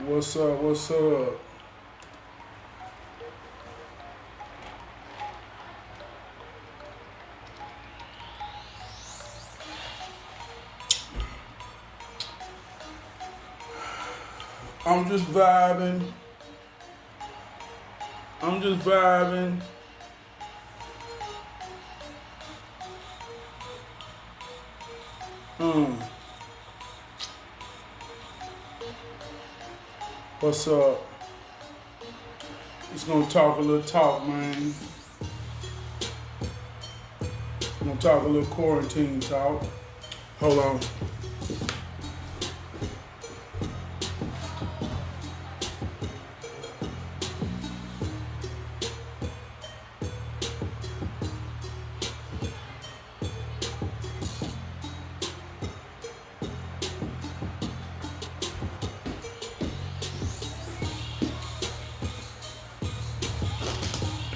What's up? What's up? I'm just vibing. I'm just vibing. Mm. What's up? Just gonna talk a little talk, man. Gonna talk a little quarantine talk. Hold on.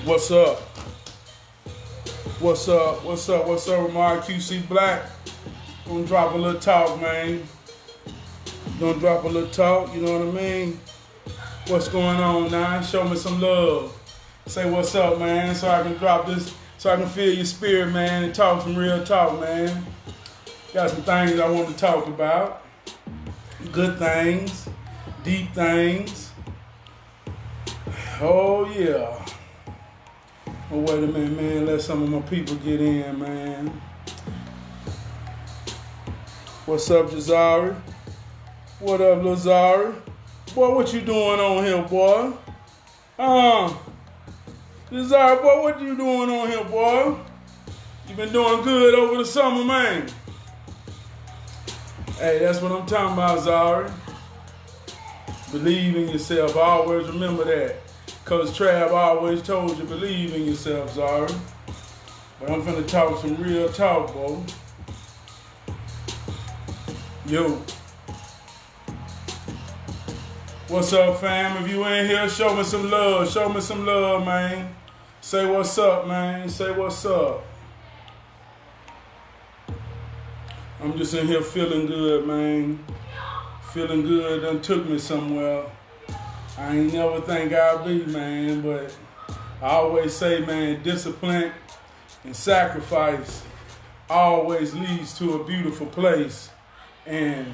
What's up? What's up? What's up? What's up with my QC Black? Gonna drop a little talk, man. Gonna drop a little talk, you know what I mean? What's going on now? Show me some love. Say what's up, man, so I can drop this, so I can feel your spirit, man, and talk some real talk, man. Got some things I want to talk about. Good things, deep things. Oh, yeah. Oh, wait a minute, man. Let some of my people get in, man. What's up, Jazari? What up, Lazari? Boy, what you doing on here, boy? Jazari, boy, what you doing on here, boy? You been doing good over the summer, man. Hey, that's what I'm talking about, Zari. Believe in yourself. Always remember that. Coach Trav always told you, believe in yourself, Zari. But I'm finna talk some real talk, bro. Yo. What's up, fam? If you in here, show me some love. Show me some love, man. Say what's up, man. Say what's up. I'm just in here feeling good, man. Feeling good done took me somewhere. I ain't never think I'd be, man, but I always say, man, discipline and sacrifice always leads to a beautiful place. And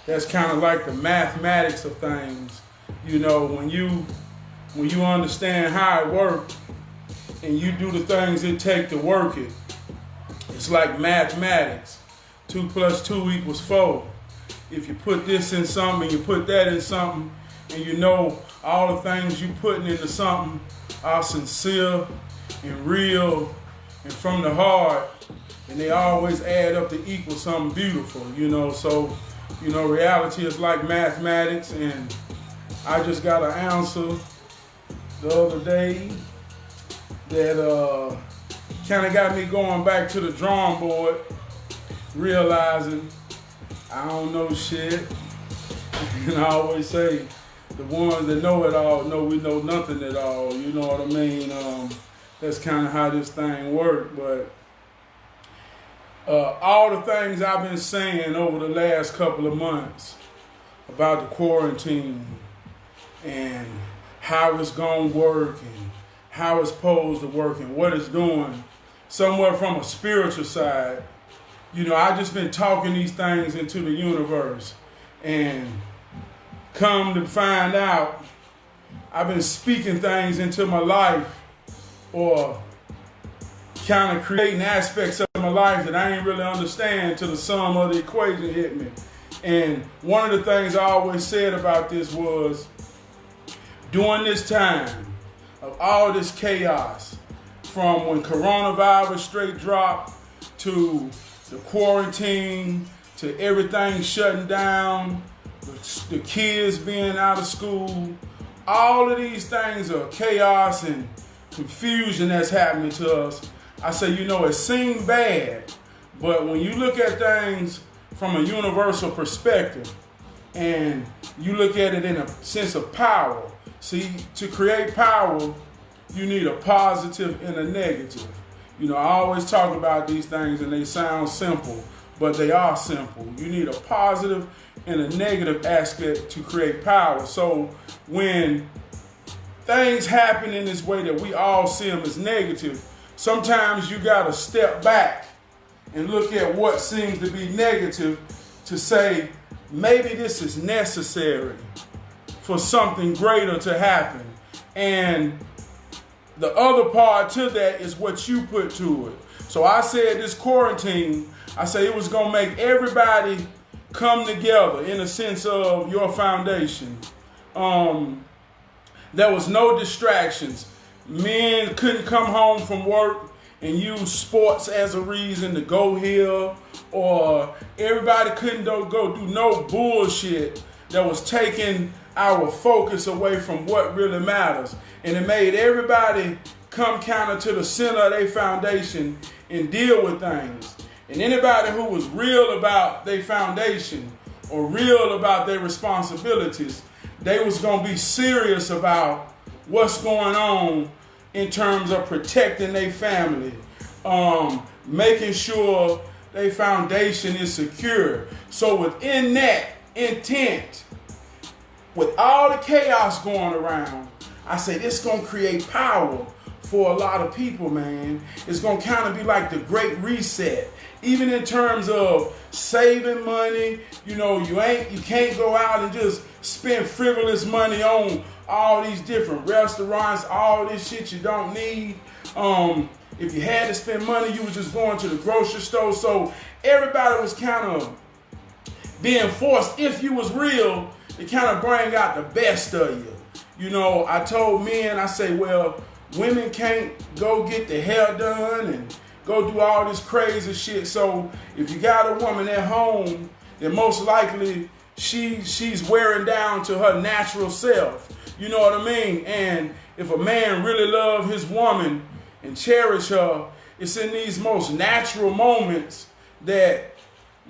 that's kind of like the mathematics of things. You know, when you understand how it works and you do the things it takes to work it, it's like mathematics. 2 + 2 = 4. If you put this in something and you put that in something, and you know all the things you putting into something are sincere and real and from the heart, and they always add up to equal something beautiful, you know. So, you know, reality is like mathematics, and I just got an answer the other day that kind of got me going back to the drawing board, realizing I don't know shit. And I always say, the ones that know it all know we know nothing at all. You know what I mean? That's kind of how this thing works. But all the things I've been saying over the last couple of months about the quarantine and how it's going to work and how it's supposed to work and what it's doing, somewhere from a spiritual side, you know, I just been talking these things into the universe, and come to find out, I've been speaking things into my life or kind of creating aspects of my life that I ain't really understand till the sum of the equation hit me. And one of the things I always said about this was, during this time of all this chaos, from when coronavirus straight dropped to the quarantine, to everything shutting down, the kids being out of school, all of these things are chaos and confusion that's happening to us. I say, you know, it seemed bad, but when you look at things from a universal perspective and you look at it in a sense of power, see, to create power, you need a positive and a negative. You know, I always talk about these things and they sound simple, but they are simple. You need a positive and a negative aspect to create power. So when things happen in this way that we all see them as negative, sometimes you got to step back and look at what seems to be negative to say, maybe this is necessary for something greater to happen. And the other part to that is what you put to it. So I said this quarantine, I said it was going to make everybody come together in a sense of your foundation. There was no distractions. Men couldn't come home from work and use sports as a reason to go here, or everybody couldn't go do no bullshit that was taking our focus away from what really matters. And it made everybody come counter to the center of their foundation and deal with things. And anybody who was real about their foundation or real about their responsibilities, they was going to be serious about what's going on in terms of protecting their family, making sure their foundation is secure. So within that intent, with all the chaos going around, I say this going to create power for a lot of people, man. It's going to kind of be like the Great Reset. Even in terms of saving money, you can't go out and just spend frivolous money on all these different restaurants, all this shit you don't need. If you had to spend money, you was just going to the grocery store. So everybody was kind of being forced, if you was real, to kind of bring out the best of you. You know, I told men, I say, well, women can't go get the hair done and go do all this crazy shit. So if you got a woman at home, then most likely she's wearing down to her natural self. You know what I mean? And if a man really love his woman and cherish her, it's in these most natural moments that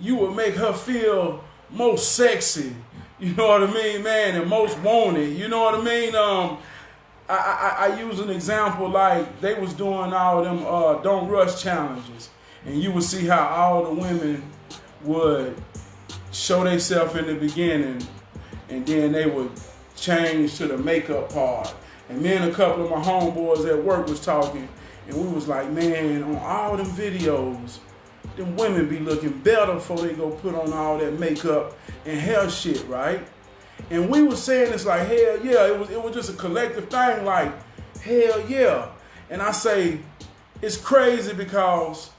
you will make her feel most sexy. You know what I mean, man? And most wanted. You know what I mean? I use an example like they was doing all them Don't Rush challenges. And you would see how all the women would show themselves in the beginning and then they would change to the makeup part. And me and a couple of my homeboys at work was talking and we was like, man, on all them videos, them women be looking better before they go put on all that makeup and hair shit, right? And we was saying it's like, hell yeah, it was just a collective thing, like, hell yeah. And I say, it's crazy because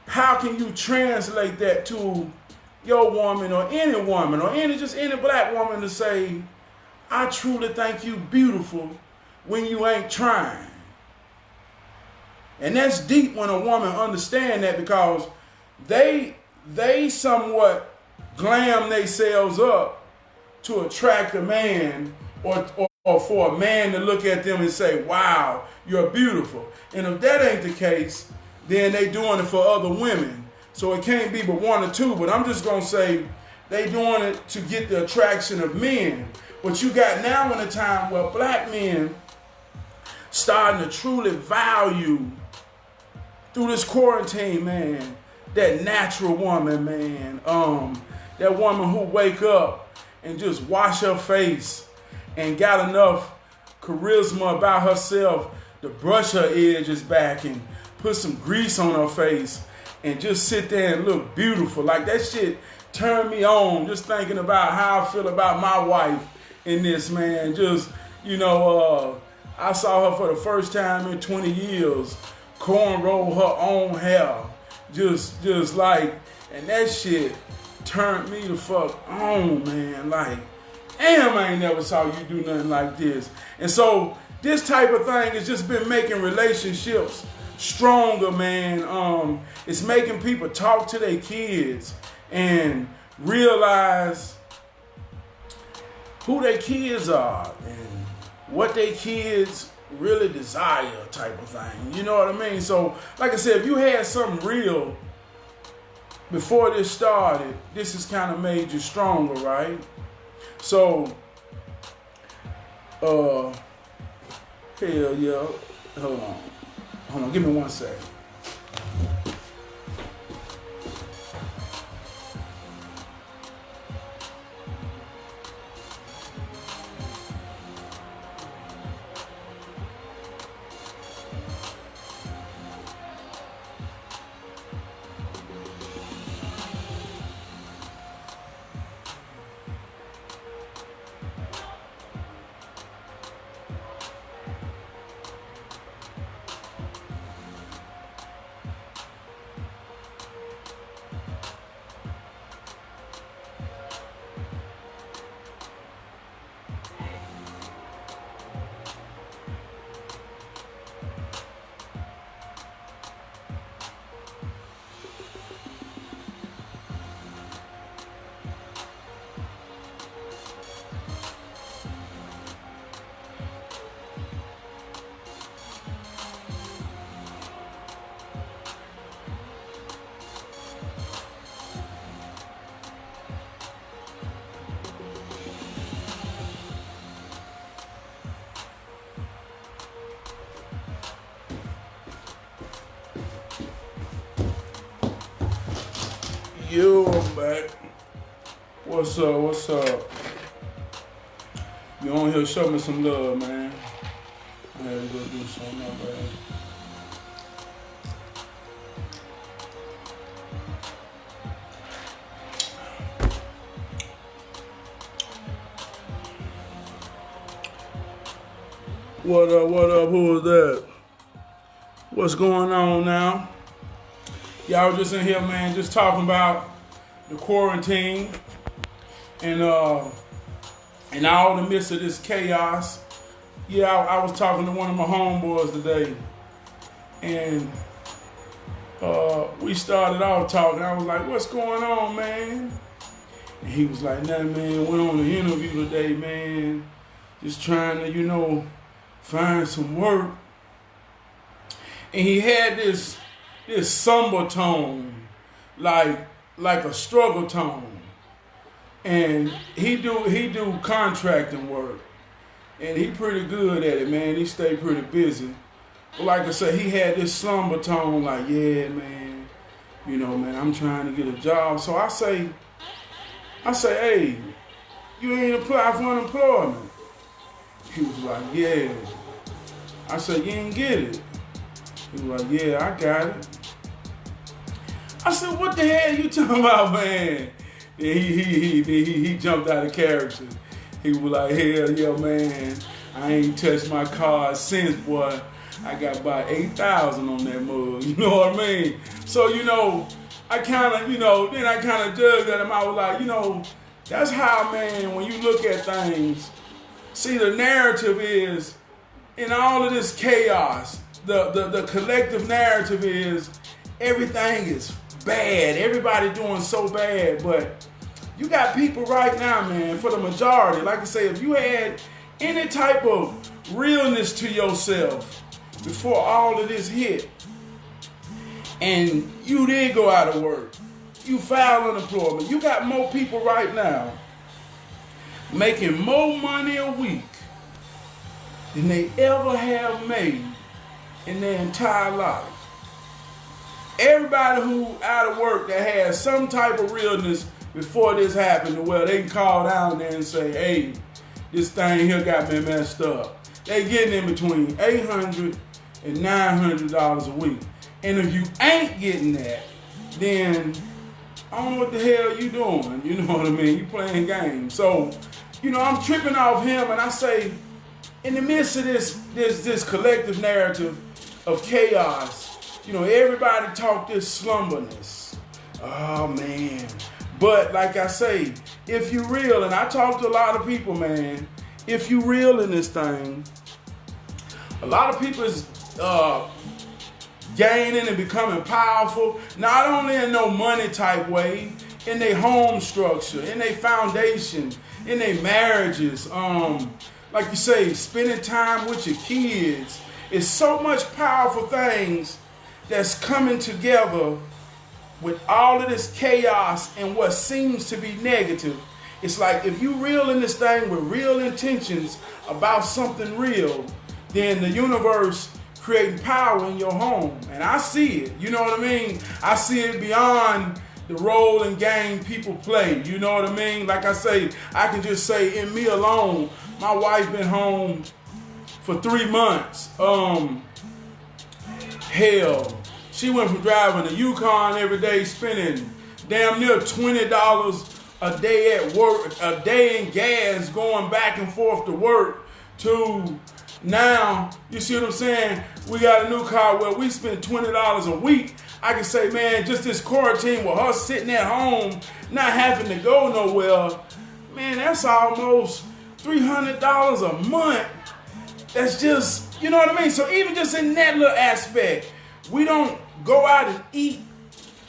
how can you translate that to your woman or any black woman to say, I truly think you beautiful when you ain't trying? And that's deep when a woman understand that, because they somewhat glam themselves up to attract a man or for a man to look at them and say, wow, you're beautiful. And if that ain't the case, then they doing it for other women. So it can't be but one or two, but I'm just going to say they doing it to get the attraction of men. But you got now in a time where black men starting to truly value through this quarantine, man, that natural woman, man. That woman who wake up and just wash her face and got enough charisma about herself to brush her edges back and put some grease on her face and just sit there and look beautiful. Like that shit turned me on just thinking about how I feel about my wife in this, man. Just, I saw her for the first time in 20 years, cornrow her own hair. Just like, and that shit turned me the fuck on, man. Like, damn, I ain't never saw you do nothing like this. And so this type of thing has just been making relationships stronger, man. It's making people talk to their kids and realize who their kids are and what their kids really desire, type of thing. You know what I mean? So, like I said, if you had something real before this started, this has kind of made you stronger, right? So, hell yeah. Hold on, give me 1 second. Yo, I'm back. What's up? What's up? You on here, show me some love, man. I had to go do something, my bad. What up? What up? Who is that? What's going on now? Y'all just in here, man, just talking about the quarantine and in all the midst of this chaos. Yeah, I was talking to one of my homeboys today, and we started off talking. I was like, "What's going on, man?" And he was like, "Nah, man, went on an interview today, man. Just trying to, find some work." And he had this somber tone, like a struggle tone. And he do contracting work. And he pretty good at it, man. He stay pretty busy. But like I said, he had this somber tone, like, yeah, man, man, I'm trying to get a job. So I say, hey, you ain't apply for unemployment. He was like, yeah. I said, you ain't get it. He was like, yeah, I got it. I said, what the hell you talking about, man? And he jumped out of character. He was like, hell yeah, man. I ain't touched my card since, boy. I got about 8,000 on that mug. You know what I mean? So, I kind of, then I kind of judged at him. I was like, that's how, man, when you look at things, see, the narrative is, in all of this chaos, the collective narrative is everything is bad. Everybody doing so bad, but you got people right now, man, for the majority. Like I say, if you had any type of realness to yourself before all of this hit, and you did go out of work, you filed unemployment, you got more people right now making more money a week than they ever have made in their entire life. Everybody who out of work that has some type of realness before this happened, well, they can call down there and say, hey, this thing here got me messed up. They getting in between $800 and $900 a week. And if you ain't getting that, then I don't know what the hell you doing. You know what I mean? You playing games. So, I'm tripping off him, and I say, in the midst of this collective narrative of chaos, everybody talk this slumberness. Oh, man. But like I say, if you real, and I talk to a lot of people, man, if you real in this thing, a lot of people is gaining and becoming powerful, not only in no money type way, in their home structure, in their foundation, in their marriages, like you say, spending time with your kids. It's so much powerful things that's coming together with all of this chaos and what seems to be negative. It's like if you real in this thing with real intentions about something real, then the universe creating power in your home. And I see it, you know what I mean? I see it beyond the role and game people play, you know what I mean? Like I say, I can just say in me alone, my wife been home for 3 months. Hell, she went from driving a Yukon every day, spending damn near $20 a day at work, a day in gas, going back and forth to work, to now, you see what I'm saying? We got a new car where we spend $20 a week. I can say, man, just this quarantine with her sitting at home, not having to go nowhere, man, that's almost $300 a month. That's just, you know what I mean? So even just in that little aspect, we don't go out and eat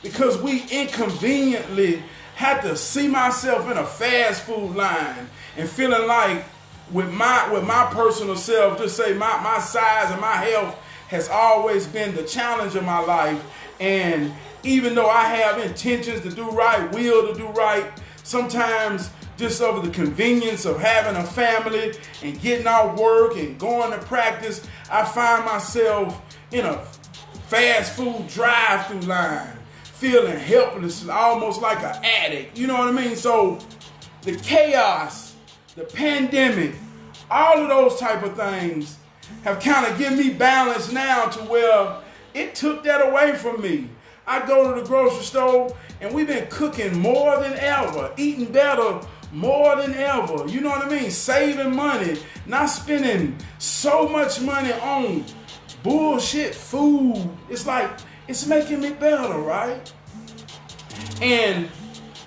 because we inconveniently had to see myself in a fast food line and feeling like with my personal self, just say my size and my health has always been the challenge of my life. And even though I have intentions to do right, will to do right, sometimes just over the convenience of having a family and getting off work and going to practice, I find myself in a fast food drive-through line, feeling helpless, almost like an addict. You know what I mean? So the chaos, the pandemic, all of those type of things have kind of given me balance now to where it took that away from me. I go to the grocery store and we've been cooking more than ever, eating better more than ever. You know what I mean? Saving money, not spending so much money on bullshit food. It's like, it's making me better, right? And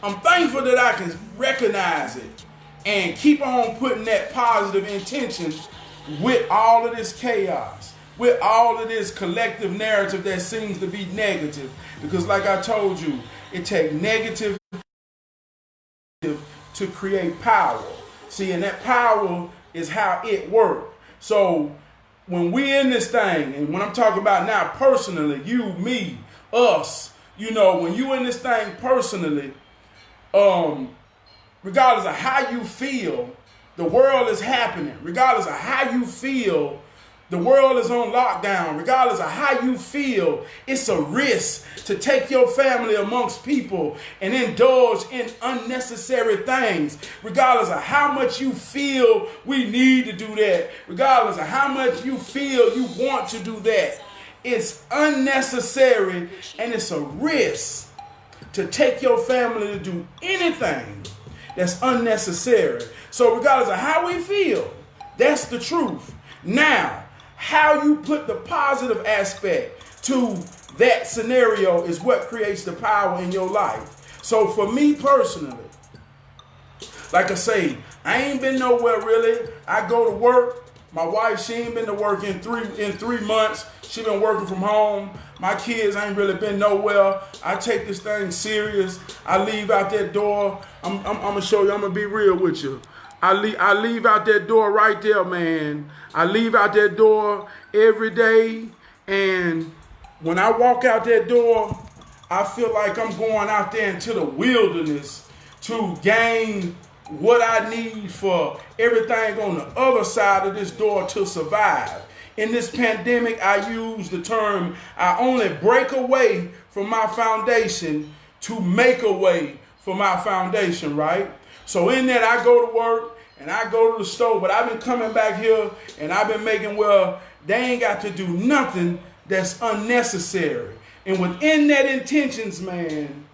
I'm thankful that I can recognize it and keep on putting that positive intention with all of this chaos, with all of this collective narrative that seems to be negative. Because like I told you, it takes negative to create power. See, and that power is how it works. So when we in this thing, and when I'm talking about now personally, you, me, us, you know, when you in this thing personally, regardless of how you feel, the world is happening. Regardless of how you feel, the world is on lockdown. Regardless of how you feel, it's a risk to take your family amongst people and indulge in unnecessary things. Regardless of how much you feel we need to do that. Regardless of how much you feel you want to do that. It's unnecessary and it's a risk to take your family to do anything that's unnecessary. So regardless of how we feel, that's the truth. Now, how you put the positive aspect to that scenario is what creates the power in your life. So for me personally, like I say, I ain't been nowhere really. I go to work. My wife, she ain't been to work in three months. She been working from home. My kids ain't really been nowhere. I take this thing serious. I leave out that door. I'm gonna show you. I'm gonna be real with you. I leave out that door right there, man. I leave out that door every day, and when I walk out that door, I feel like I'm going out there into the wilderness to gain what I need for everything on the other side of this door to survive. In this pandemic, I use the term, I only break away from my foundation to make a way for my foundation, right? So in that, I go to work and I go to the store, but I've been coming back here and I've been making, well, they ain't got to do nothing that's unnecessary. And within that intentions, man,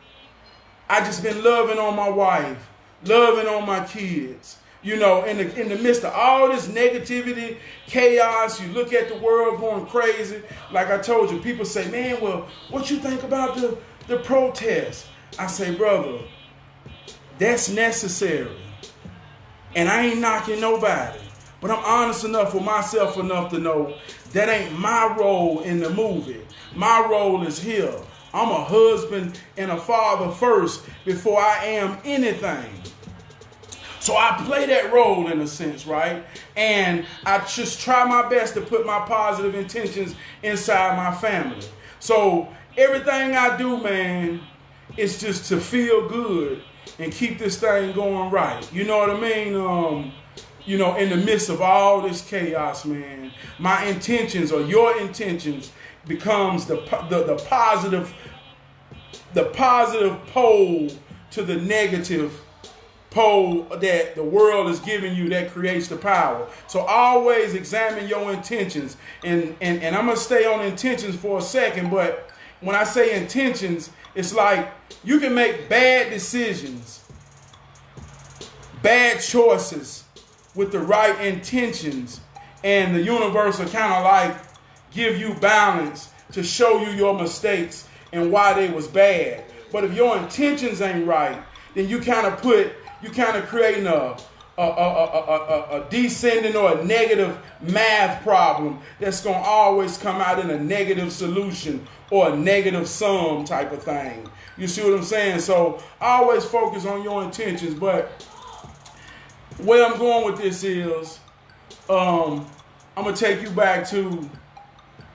I just been loving on my wife, loving on my kids. You know, in the midst of all this negativity, chaos, you look at the world going crazy. Like I told you, people say, man, well, what you think about the protest? I say, brother, that's necessary. And I ain't knocking nobody. But I'm honest enough with myself enough to know that ain't my role in the movie. My role is here. I'm a husband and a father first before I am anything. So I play that role in a sense, right? And I just try my best to put my positive intentions inside my family. So everything I do, man, is just to feel good and keep this thing going right. You know what I mean? You know, in the midst of all this chaos, man, my intentions or your intentions becomes the positive pole to the negative pole that the world is giving you that creates the power. So always examine your intentions. And I'm going to stay on intentions for a second, but when I say intentions, it's like you can make bad decisions, bad choices with the right intentions, and the universe will kind of like give you balance to show you your mistakes and why they was bad. But if your intentions ain't right, then you kind of creating a descending or a negative math problem that's going to always come out in a negative solution or a negative sum type of thing. You see what I'm saying? So always focus on your intentions. But where I'm going with this is, I'm going to take you back to,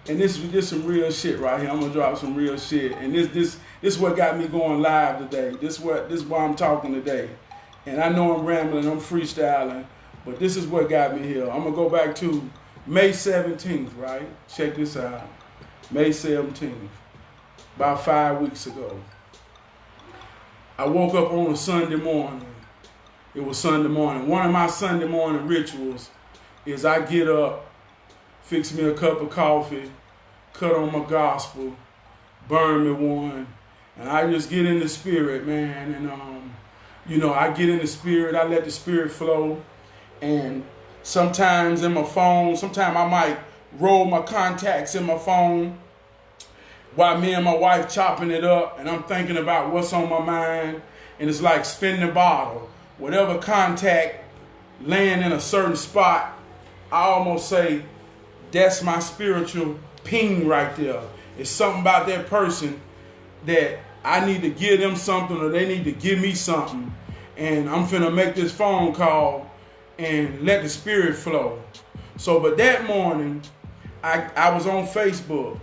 and this is some real shit right here. I'm going to drop some real shit. And this is what got me going live today. This is why I'm talking today. And I know I'm rambling, I'm freestyling, but this is what got me here. I'm going to go back to May 17th, right? Check this out. May 17th, about 5 weeks ago. I woke up on a Sunday morning. It was Sunday morning. One of my Sunday morning rituals is I get up, fix me a cup of coffee, cut on my gospel, burn me one, and I just get in the spirit, man. And I get in the spirit. I let the spirit flow. And sometimes in my phone, sometimes I might roll my contacts in my phone while me and my wife chopping it up, and I'm thinking about what's on my mind, and it's like spin the bottle. Whatever contact laying in a certain spot, I almost say that's my spiritual ping right there. It's something about that person that I need to give them something or they need to give me something, and I'm finna make this phone call and let the spirit flow. So, but that morning, I was on Facebook,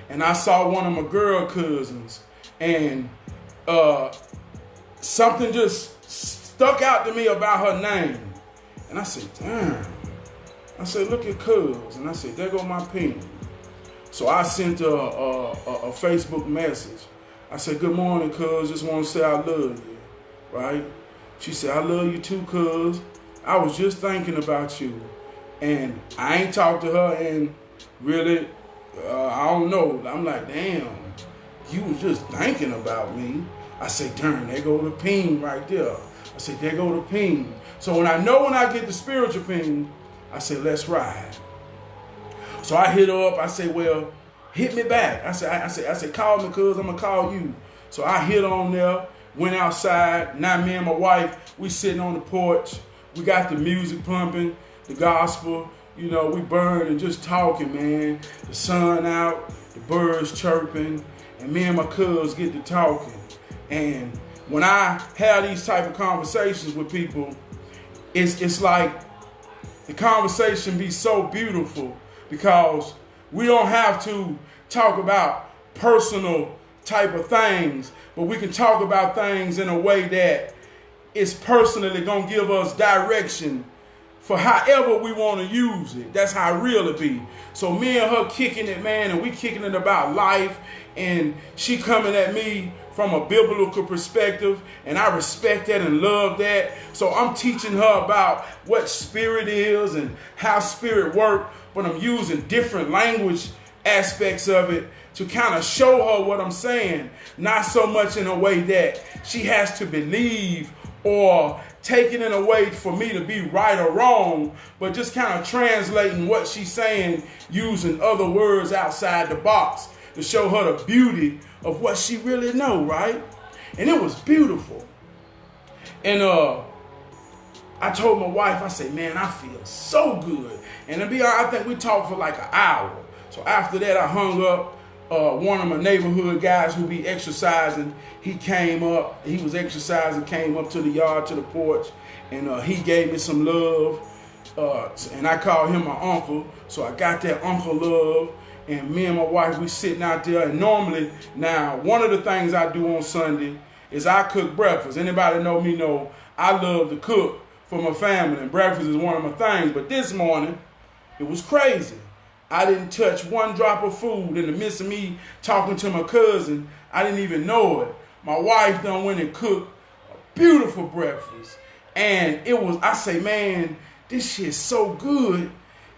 and I saw one of my girl cousins, and something just stuck out to me about her name. And I said, damn. I said, look at cuz. And I said, there go my pin. So I sent her a Facebook message. I said, good morning, cuz. Just want to say I love you, right? She said, I love you too, cuz. I was just thinking about you. And I ain't talked to her and really, I don't know. I'm like, damn, you was just thinking about me. I say, darn, there go the ping right there. I say, there go the ping. So when I get the spiritual ping, I say, let's ride. So I hit her up. I say, well, hit me back. I said, call me, cuz I'm gonna call you. So I hit on there, went outside. Now me and my wife, we sitting on the porch. We got the music pumping, the gospel. You know, we burning and just talking, man. The sun out, the birds chirping, and me and my cuz get to talking. And when I have these type of conversations with people, it's like the conversation be so beautiful because we don't have to talk about personal type of things, but we can talk about things in a way that is personally gonna give us direction for however we want to use it. That's how real it be. So me and her kicking it, man, and we kicking it about life, and she coming at me from a biblical perspective, and I respect that and love that. So I'm teaching her about what spirit is and how spirit work, but I'm using different language aspects of it to kind of show her what I'm saying, not so much in a way that she has to believe or take it in a way for me to be right or wrong, but just kind of translating what she's saying using other words outside the box to show her the beauty of what she really know, right? And it was beautiful. And I told my wife, I said, man, I feel so good. And to be honest, I think we talked for like an hour. So after that, I hung up. One of my neighborhood guys who be exercising, he came up. He was exercising, came up to the yard, to the porch, and he gave me some love. And I called him my uncle, so I got that uncle love. And me and my wife, we sitting out there. And normally, now, one of the things I do on Sunday is I cook breakfast. Anybody know me know I love to cook for my family, and breakfast is one of my things. But this morning, it was crazy. I didn't touch one drop of food in the midst of me talking to my cousin. I didn't even know it. My wife done went and cooked a beautiful breakfast. And it was, I say, man, this shit's so good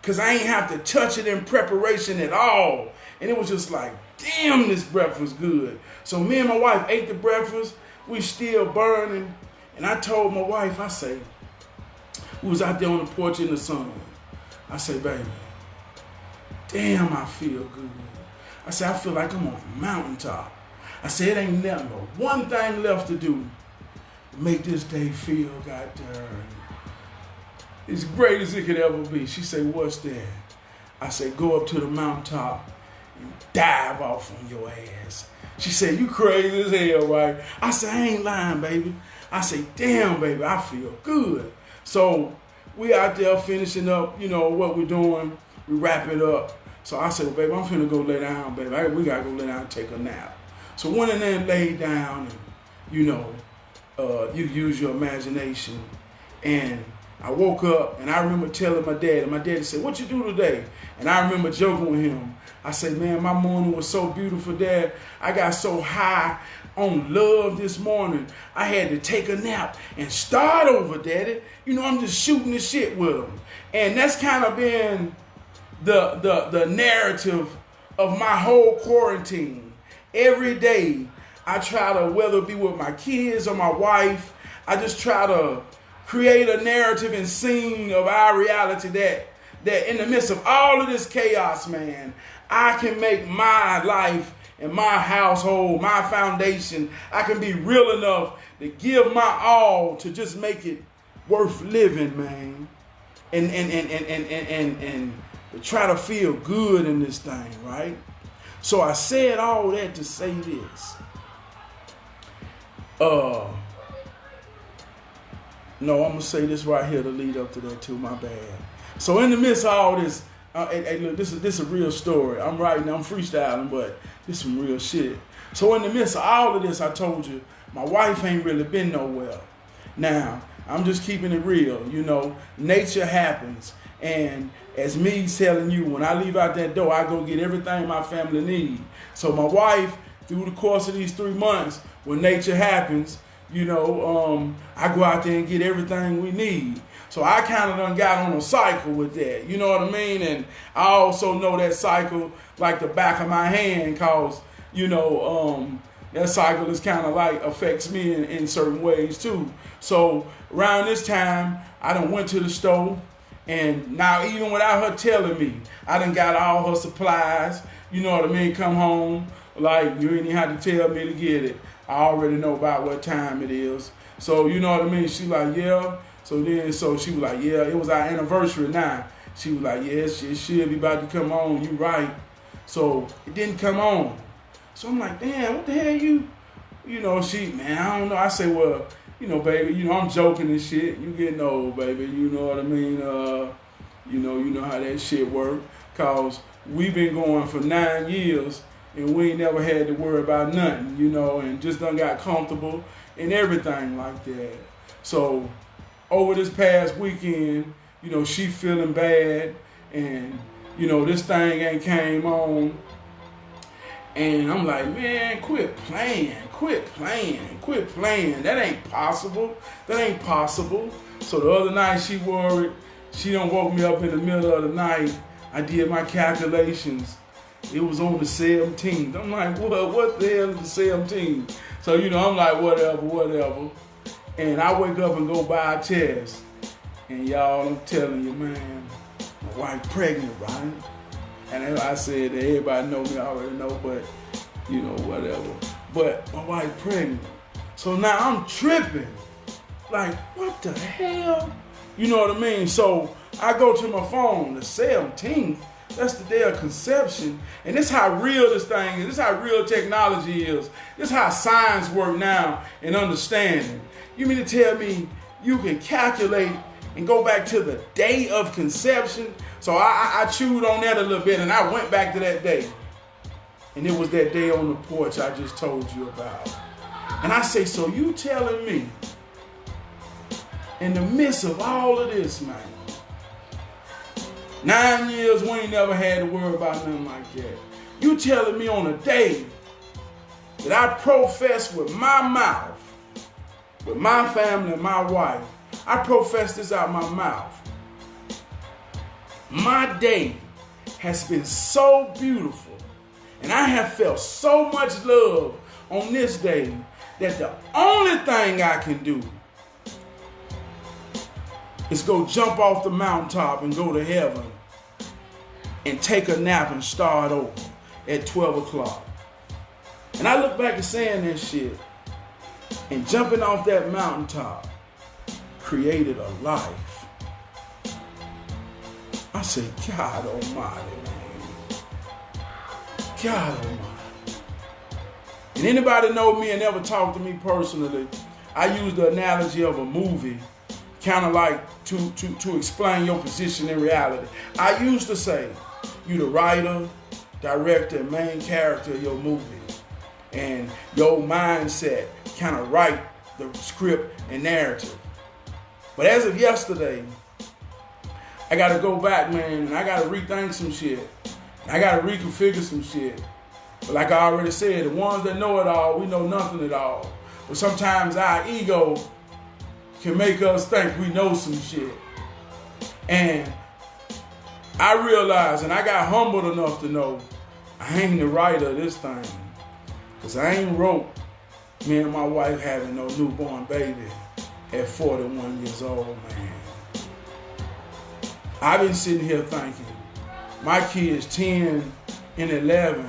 because I ain't have to touch it in preparation at all. And it was just like, damn, this breakfast good. So me and my wife ate the breakfast. We still burning. And I told my wife, I say, we was out there on the porch in the sun. I say, baby, damn, I feel good. I said, I feel like I'm on a mountaintop. I said, it ain't nothing but one thing left to do to make this day feel goddamn as great as it could ever be. She said, what's that? I said, go up to the mountaintop and dive off on your ass. She said, you crazy as hell, right? I said, I ain't lying, baby. I said, damn, baby, I feel good. So we out there finishing up, you know, what we're doing. We wrap it up. So I said, well, baby, I'm finna go lay down, baby. We gotta go lay down and take a nap. So went in there and laid down, and, you know, you use your imagination. And I woke up, and I remember telling my dad, and my daddy said, what you do today? And I remember joking with him. I said, man, my morning was so beautiful, Dad. I got so high on love this morning. I had to take a nap and start over, Daddy. You know, I'm just shooting the shit with them. And that's kind of been the narrative of my whole quarantine. Every day, I try to, whether it be with my kids or my wife, I just try to create a narrative and scene of our reality that in the midst of all of this chaos, man, I can make my life and my household, my foundation, I can be real enough to give my all to just make it worth living, man. And try to feel good in this thing, right? So I said all that to say this. No, I'm going to say this right here to lead up to that too, my bad. So in the midst of all this, hey, look, this is a real story. I'm freestyling, but this is some real shit. So in the midst of all of this, I told you, my wife ain't really been nowhere. Now, I'm just keeping it real. You know, nature happens. And as me telling you, when I leave out that door, I go get everything my family needs. So my wife, through the course of these 3 months, when nature happens, you know, I go out there and get everything we need. So I kind of done got on a cycle with that, you know what I mean? And I also know that cycle like the back of my hand, cause, you know, that cycle is kind of like affects me in certain ways too. So around this time, I done went to the store, and now even without her telling me, I done got all her supplies, you know what I mean? Come home, like you ain't even have to tell me to get it. I already know about what time it is. So you know what I mean? She like, yeah. So she was like, yeah, it was our anniversary now. She was like, yes, it should be about to come on. You right. So it didn't come on. So I'm like, damn, what the hell you know, man, I don't know. I say, well, you know, baby, you know, I'm joking and shit. You getting old, baby. You know what I mean? You know how that shit work. Cause we've been going for 9 years and we ain't never had to worry about nothing, you know, and just done got comfortable and everything like that. So over this past weekend, you know, she feeling bad and, you know, this thing ain't came on. And I'm like, man, quit playing. That ain't possible. So the other night she worried. She done woke me up in the middle of the night. I did my calculations. It was on the 17th. I'm like, what the hell is the 17th? So, you know, I'm like, whatever. And I wake up and go buy a test. And y'all, I'm telling you, man, my wife pregnant, right? And I said that everybody know me, I already know, but, you know, whatever. But my wife pregnant. So now I'm tripping. Like, what the hell? You know what I mean? So I go to my phone, the 17th. That's the day of conception. And this is how real this thing is. This is how real technology is. This is how science works now and understanding. You mean to tell me you can calculate and go back to the day of conception? So I chewed on that a little bit and I went back to that day. And it was that day on the porch I just told you about. And I say, so you telling me in the midst of all of this, man, 9 years we ain't never had to worry about nothing like that. You telling me on a day that I profess with my mouth, with my family and my wife, I profess this out my mouth. My day has been so beautiful and I have felt so much love on this day that the only thing I can do is go jump off the mountaintop and go to heaven and take a nap and start over at 12 o'clock. And I look back at saying that shit and jumping off that mountaintop created a life. I say, God almighty, man. God almighty. And anybody know me and ever talk to me personally, I use the analogy of a movie, kind of like to explain your position in reality. I used to say, you the writer, director, and main character of your movie. And your mindset kind of write the script and narrative. But as of yesterday, I got to go back, man, and I got to rethink some shit. I got to reconfigure some shit. But like I already said, the ones that know it all, we know nothing at all. But sometimes our ego can make us think we know some shit. And I realized, and I got humbled enough to know, I ain't the writer of this thing. Because I ain't wrote me and my wife having no newborn baby at 41 years old, man. I've been sitting here thinking, my kids 10 and 11,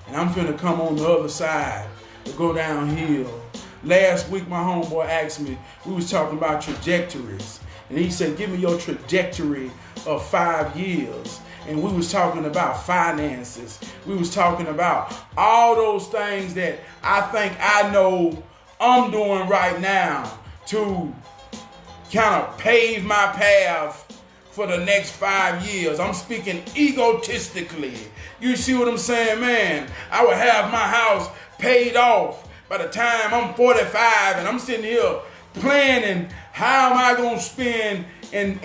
and I'm finna come on the other side to go downhill. Last week, my homeboy asked me, we was talking about trajectories. And he said, give me your trajectory of 5 years. And we was talking about finances. We was talking about all those things that I think I know I'm doing right now to kind of pave my path for the next 5 years. I'm speaking egotistically. You see what I'm saying, man? I would have my house paid off by the time I'm 45, and I'm sitting here planning how am I gonna spend and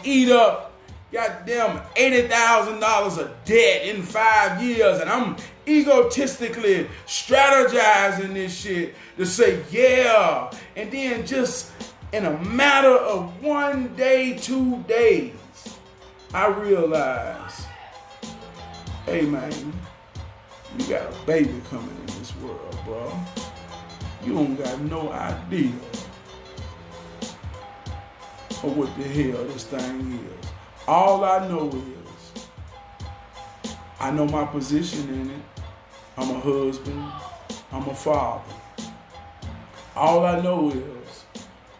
eat up goddamn $80,000 of debt in 5 years, and I'm egotistically strategizing this shit to say yeah, and then just in a matter of 1 day, 2 days, I realize, hey man, you got a baby coming in this world, bro. You don't got no idea of what the hell this thing is. All I know is, I know my position in it. I'm a husband. I'm a father. All I know is,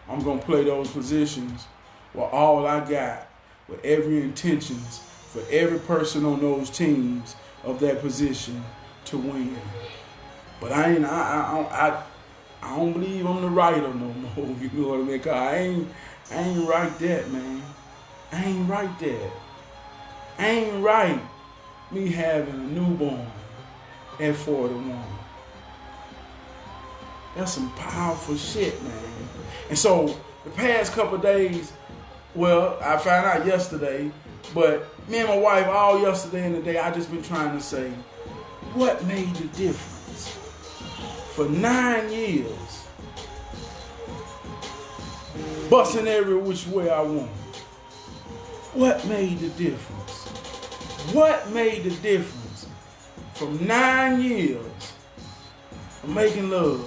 I'm going to play those positions with all I got, with every intentions for every person on those teams of that position to win. But I don't believe I'm the writer no more. You know what I mean? 'Cause I ain't right that, man. I ain't right that. I ain't right me having a newborn at 41. That's some powerful shit, man. And so the past couple of days, well, I found out yesterday, but me and my wife all yesterday and today, I just been trying to say, what made the difference? For 9 years, busting every which way I want. What made the difference? What made the difference from 9 years of making love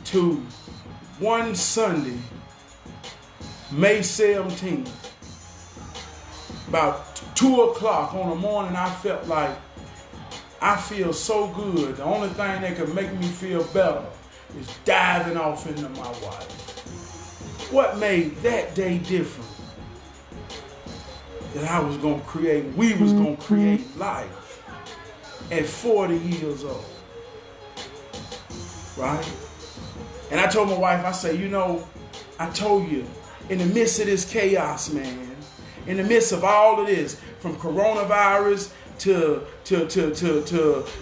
to one Sunday, May 17th, about 2 o'clock on the morning, I felt like I feel so good. The only thing that could make me feel better is diving off into my wife. What made that day different? That I was going to create, we was going to create life at 40 years old. Right? And I told my wife, I said, you know, I told you, in the midst of this chaos, man, in the midst of all of this, from coronavirus to the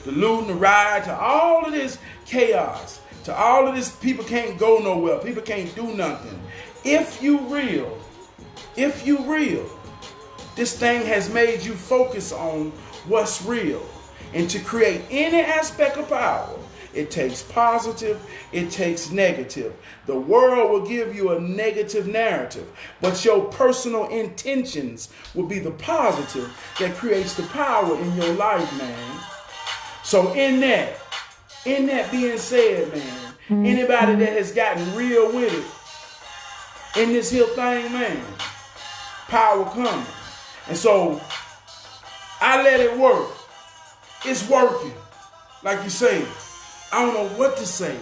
looting, the riot, to all of this chaos, to all of this, people can't go nowhere, people can't do nothing. If you real, this thing has made you focus on what's real. And to create any aspect of power, it takes positive, it takes negative. The world will give you a negative narrative, but your personal intentions will be the positive that creates the power in your life, man. So in that being said, man, anybody that has gotten real with it in this here thing, man, power coming. And so I let it work. It's working. Like you say, I don't know what to say.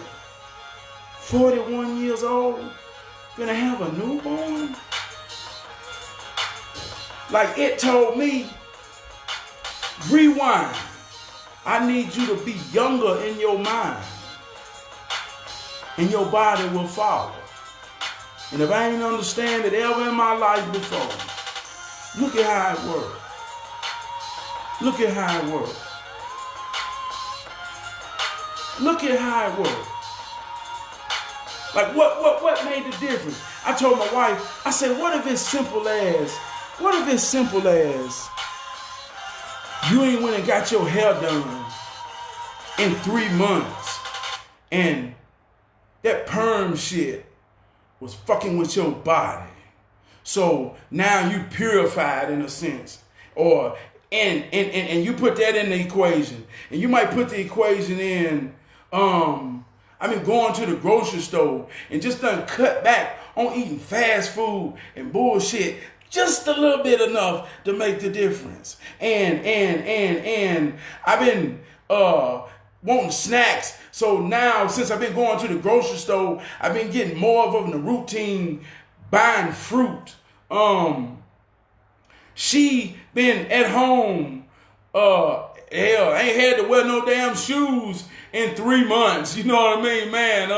41 years old, gonna have a newborn? Like it told me, rewind. I need you to be younger in your mind. And your body will follow. And if I ain't understand it ever in my life before, look at how it works. Look at how it works. Look at how it works. Like what made the difference? I told my wife, I said, what if it's simple as you ain't went and got your hair done in 3 months. And that perm shit was fucking with your body. So now you purified in a sense. Or and you put that in the equation. And you might put the equation in, going to the grocery store and just done cut back on eating fast food and bullshit. Just a little bit enough to make the difference. And I've been wanting snacks. So now, since I've been going to the grocery store, I've been getting more of a routine buying fruit. She been at home, ain't had to wear no damn shoes in 3 months. You know what I mean, man?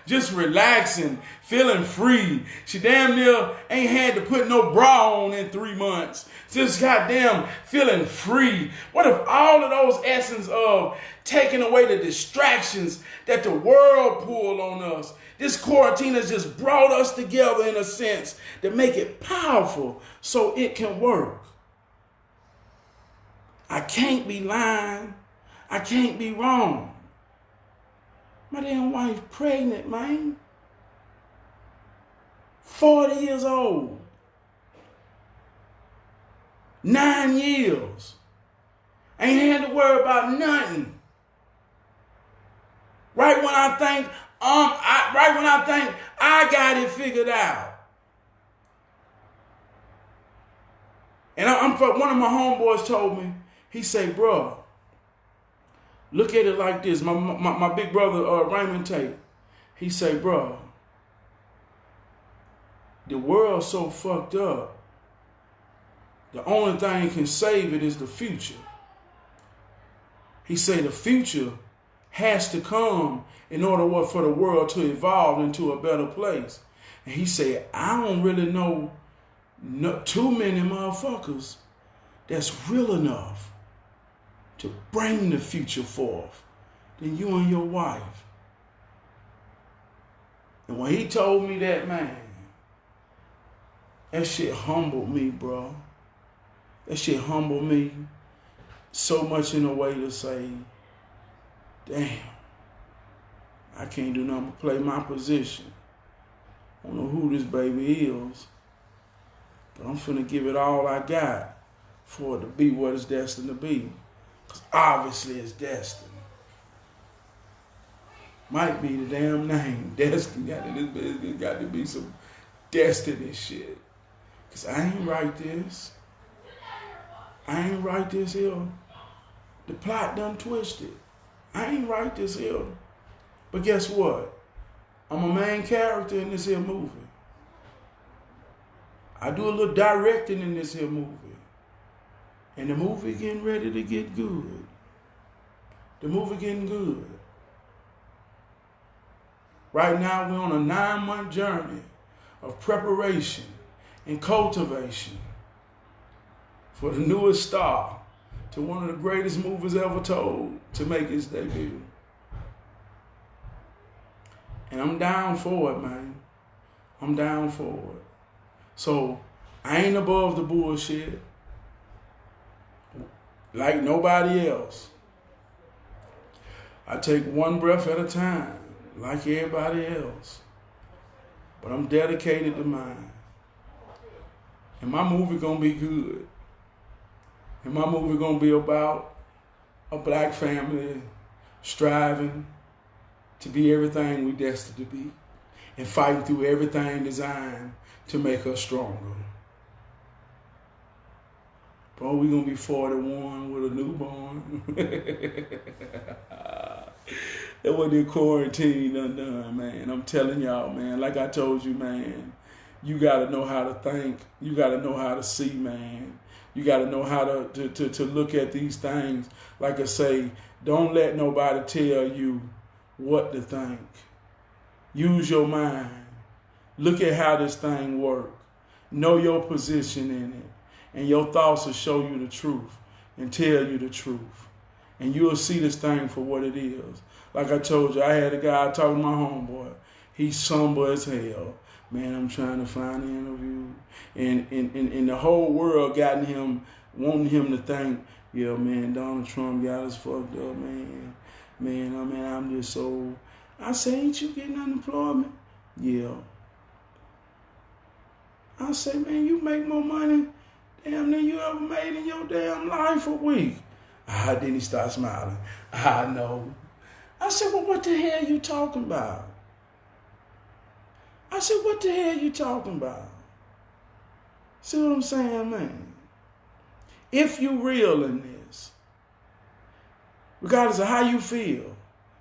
Just relaxing, feeling free. She damn near ain't had to put no bra on in 3 months. Just goddamn feeling free. What if all of those essence of taking away the distractions that the world pulled on us? This quarantine has just brought us together in a sense to make it powerful so it can work. I can't be lying. I can't be wrong. My damn wife pregnant, man. 40 years old. 9 years. Ain't had to worry about nothing. Right when I think I got it figured out. And one of my homeboys told me, he said, bro, look at it like this. My big brother, Raymond Tate, he said, bro, the world's so fucked up. The only thing that can save it is the future. He said the future has to come in order for the world to evolve into a better place. And he said, I don't really know too many motherfuckers that's real enough to bring the future forth than you and your wife. And when he told me that, man, that shit humbled me, bro. That shit humbled me so much in a way to say, damn, I can't do nothing but play my position. I don't know who this baby is, but I'm finna give it all I got for it to be what it's destined to be. Because obviously it's destined. Might be the damn name. Destiny. There's got to be some destiny shit. Because I ain't write this. I ain't write this here. The plot done twisted. I ain't write this here. But guess what? I'm a main character in this here movie. I do a little directing in this here movie. And the movie getting ready to get good. The movie getting good. Right now we're on a 9-month journey of preparation and cultivation for the newest star to one of the greatest movies ever told to make its debut. And I'm down for it, man. I'm down for it. So I ain't above the bullshit like nobody else. I take one breath at a time like everybody else. But I'm dedicated to mine. And my movie gonna be good. And my movie gonna be about a black family striving to be everything we destined to be and fighting through everything designed to make us stronger. Bro, we gonna be 41 with a newborn. That wasn't in quarantine undone, man. I'm telling y'all, man, like I told you, man, you gotta know how to think. You gotta know how to see, man. You gotta know how to look at these things. Like I say, don't let nobody tell you what to think. Use your mind. Look at how this thing works. Know your position in it. And your thoughts will show you the truth and tell you the truth. And you'll see this thing for what it is. Like I told you, I had a guy talking to my homeboy. He's somber as hell. Man, I'm trying to find an interview. And the whole world got him, wanting him to think, yeah, man, Donald Trump got us fucked up, man. Man, I mean, I'm just so... I say, ain't you getting unemployment? Yeah. I say, man, you make more money damn than you ever made in your damn life a week. Then he started smiling. I know. I said, well, what the hell you talking about? I said, what the hell you talking about? See what I'm saying, man? If you real in this, regardless of how you feel,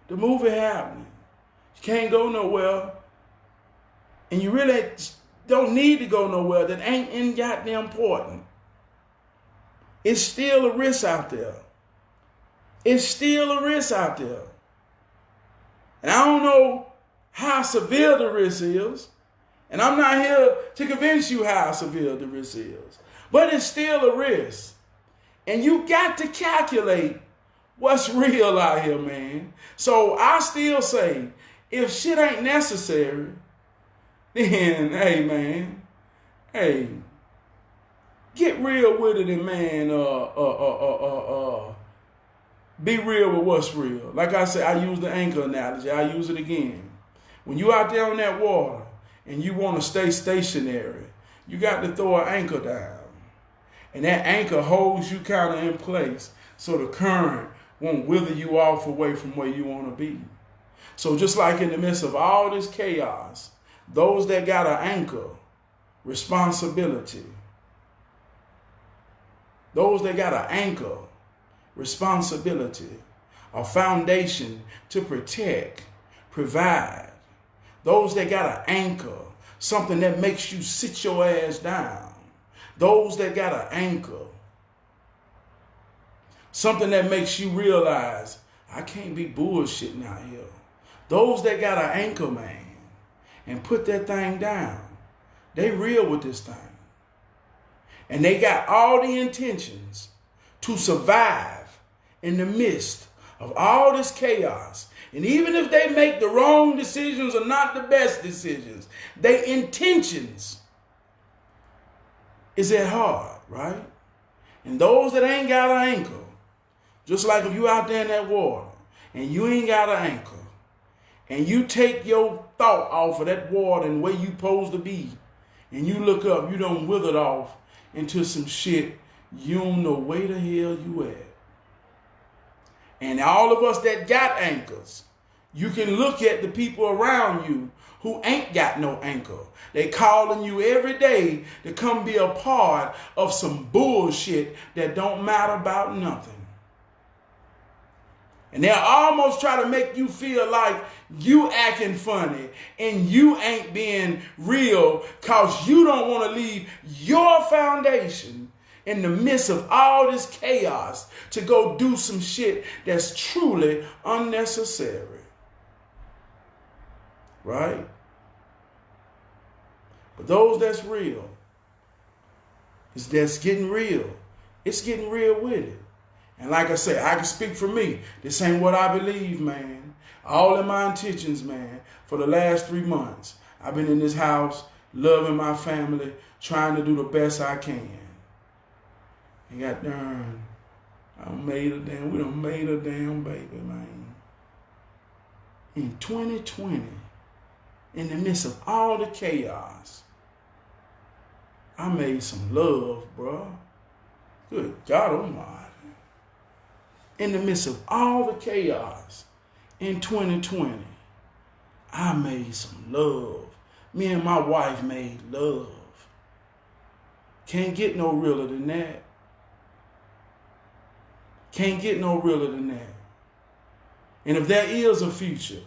the movie happening, you can't go nowhere, and you really don't need to go nowhere that ain't in goddamn important. It's still a risk out there. It's still a risk out there. And I don't know how severe the risk is. And I'm not here to convince you how severe the risk is. But it's still a risk. And you got to calculate what's real out here, man. So I still say, if shit ain't necessary, then, hey, man, hey, get real with it and, man, be real with what's real. Like I said, I use the anchor analogy. I use it again. When you out there on that water and you want to stay stationary, you got to throw an anchor down. And that anchor holds you kind of in place so the current won't wither you off away from where you want to be. So just like in the midst of all this chaos, those that got an anchor, responsibility. Those that got an anchor, responsibility, a foundation to protect, provide. Those that got an anchor, something that makes you sit your ass down. Those that got an anchor, something that makes you realize, I can't be bullshitting out here. Those that got an anchor, man, and put that thing down, they real with this thing. And they got all the intentions to survive in the midst of all this chaos. And even if they make the wrong decisions or not the best decisions, their intentions is at heart, right? And those that ain't got an anchor, just like if you out there in that water and you ain't got an anchor, and you take your thought off of that water and where you supposed to be, and you look up, you done withered off into some shit you don't know where the hell you at. And all of us that got anchors, you can look at the people around you who ain't got no anchor. They calling you every day to come be a part of some bullshit that don't matter about nothing. And they'll almost try to make you feel like you acting funny and you ain't being real because you don't want to leave your foundation in the midst of all this chaos to go do some shit that's truly unnecessary. Right? But those that's real, that's getting real, it's getting real with it. And like I said, I can speak for me. This ain't what I believe, man. All in my intentions, man, for the last 3 months, I've been in this house, loving my family, trying to do the best I can. And God darn, we done made a damn baby, man. In 2020, in the midst of all the chaos, I made some love, bro. Good God Almighty. In the midst of all the chaos in 2020, I made some love. Me and my wife made love. Can't get no realer than that. Can't get no realer than that. And if there is a future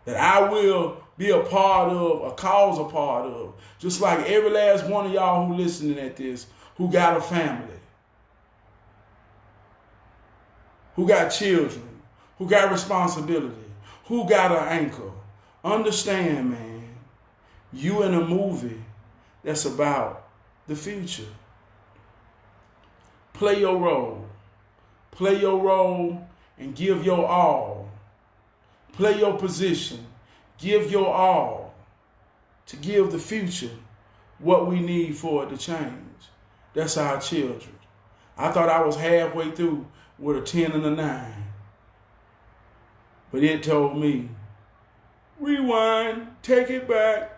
that I will be a part of, or cause a part of, just like every last one of y'all who listening at this, who got a family, who got children, who got responsibility, who got an anchor. Understand, man, you in a movie that's about the future. Play your role. Play your role and give your all. Play your position. Give your all to give the future what we need for it to change. That's our children. I thought I was halfway through with a 10 and a 9. But it told me, rewind, take it back.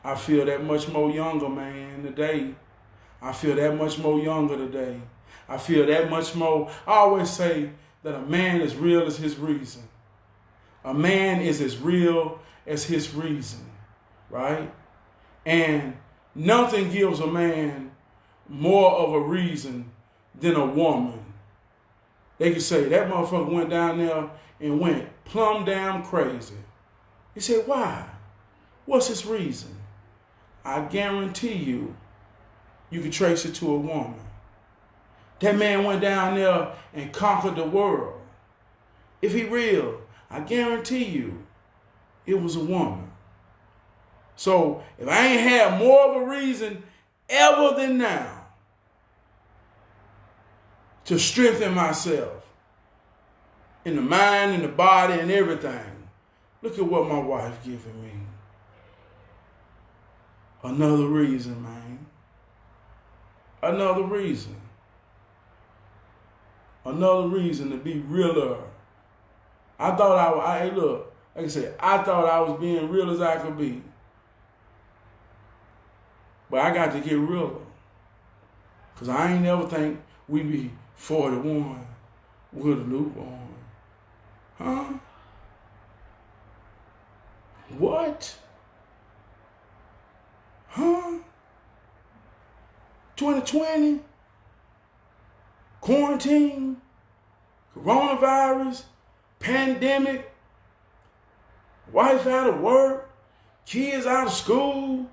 I feel that much more younger, man, today. I feel that much more younger today. I feel that much more. I always say that a man is real as his reason. A man is as real as his reason, right? And nothing gives a man more of a reason than a woman. They can say, that motherfucker went down there and went plumb damn crazy. You say, why? What's his reason? I guarantee you can trace it to a woman. That man went down there and conquered the world. If he real, I guarantee you it was a woman. So if I ain't had more of a reason ever than now to strengthen myself in the mind and the body and everything, look at what my wife giving me. Another reason, man. Another reason. Another reason to be realer. I thought look, like I said, I thought I was being real as I could be. But I got to get realer. Because I ain't never think we be 41 with a newborn. Huh? What? Huh? 2020? Quarantine? Coronavirus? Pandemic? Wife out of work? Kids out of school?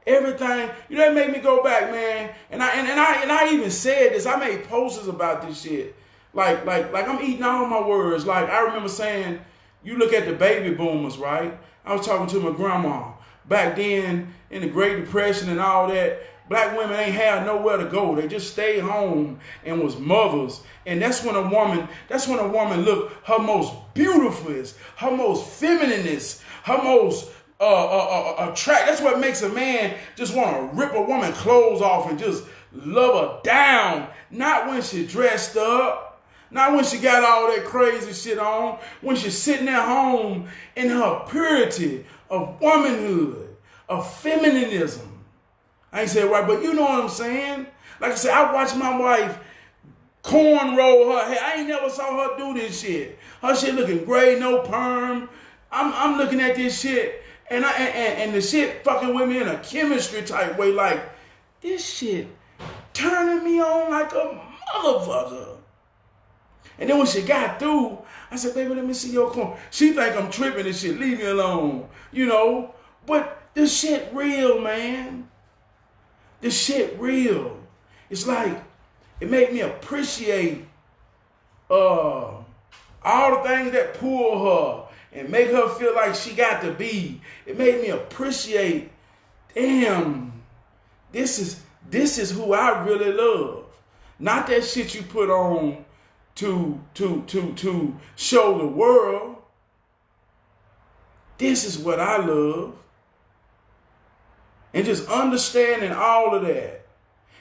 Everything. You know, it made me go back, man. And I even said this. I made posters about this shit. Like I'm eating all my words. Like, I remember saying, you look at the baby boomers, right? I was talking to my grandma. Back then, in the Great Depression and all that, black women ain't had nowhere to go. They just stayed home and was mothers. And that's when a woman looked her most beautifulest, her most femininist, her most attract. That's what makes a man just want to rip a woman's clothes off and just love her down. Not when she dressed up. Not when she got all that crazy shit on. When she's sitting at home in her purity of womanhood, of feminism. I ain't saying right, but you know what I'm saying? Like I said, I watched my wife cornroll her hair. I ain't never saw her do this shit. Her shit looking gray, no perm. I'm looking at this shit, and the shit fucking with me in a chemistry type way. Like, this shit turning me on like a motherfucker. And then when she got through, I said, baby, let me see your corn. She think I'm tripping and shit. Leave me alone. You know? But this shit real, man. This shit real. It's like, it made me appreciate all the things that pull her and make her feel like she got to be. It made me appreciate, damn, this is who I really love. Not that shit you put on to show the world. This is what I love. And just understanding all of that.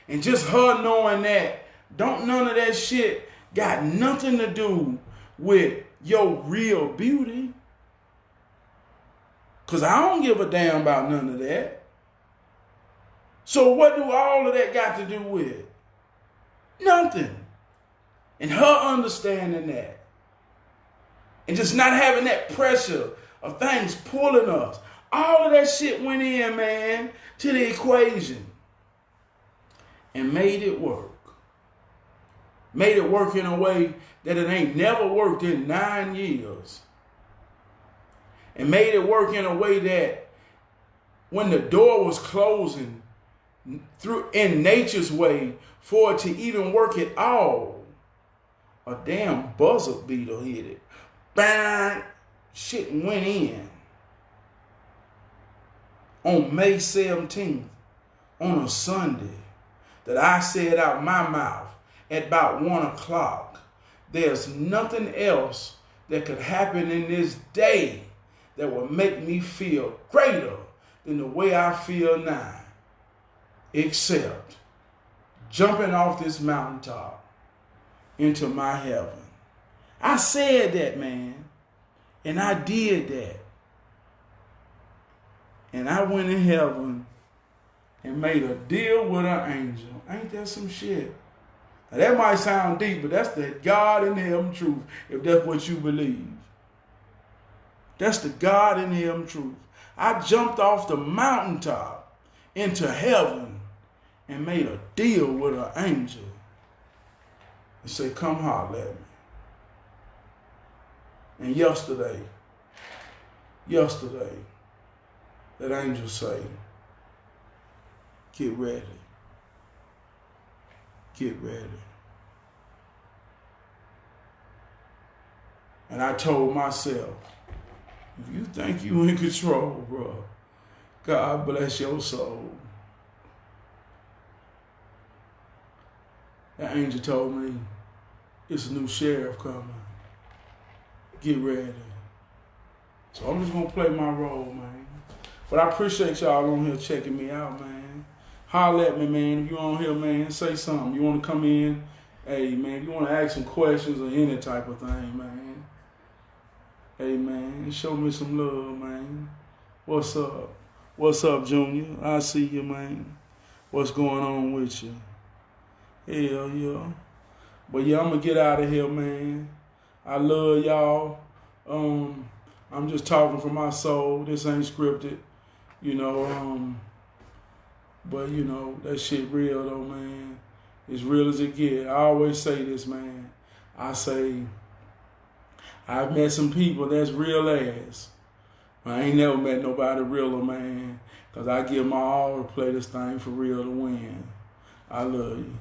And just her knowing that don't none of that shit got nothing to do with your real beauty. Because I don't give a damn about none of that. So what do all of that got to do with? Nothing. And her understanding that. And just not having that pressure of things pulling us. All of that shit went in, man, to the equation. And made it work. Made it work in a way that it ain't never worked in 9 years. And made it work in a way that when the door was closing in nature's way for it to even work at all, a damn buzzer beater hit it. Bang! Shit went in. On May 17th, on a Sunday, that I said out my mouth at about 1 o'clock, there's nothing else that could happen in this day that will make me feel greater than the way I feel now, except jumping off this mountaintop into my heaven. I said that, man, and I did that, and I went in heaven and made a deal with an angel. Ain't that some shit? Now, that might sound deep, but that's the God in heaven truth, if that's what you believe. That's the God in heaven truth. I jumped off the mountaintop into heaven and made a deal with an angel and said, come holler at me. And yesterday, that angel say, get ready. Get ready. And I told myself, if you think you in control, bro, God bless your soul. That angel told me, it's a new sheriff coming. Get ready. So I'm just going to play my role, man. But I appreciate y'all on here checking me out, man. Holler at me, man. If you on here, man, say something. You want to come in? Hey, man, if you want to ask some questions or any type of thing, man. Hey, man, show me some love, man. What's up? What's up, Junior? I see you, man. What's going on with you? Hell, yeah. But, yeah, I'm going to get out of here, man. I love y'all. I'm just talking from my soul. This ain't scripted, you know. But, you know, that shit real, though, man. As real as it get. I always say this, man. I say, I've met some people that's real ass. I ain't never met nobody realer, man. Because I give my all to play this thing for real to win. I love you.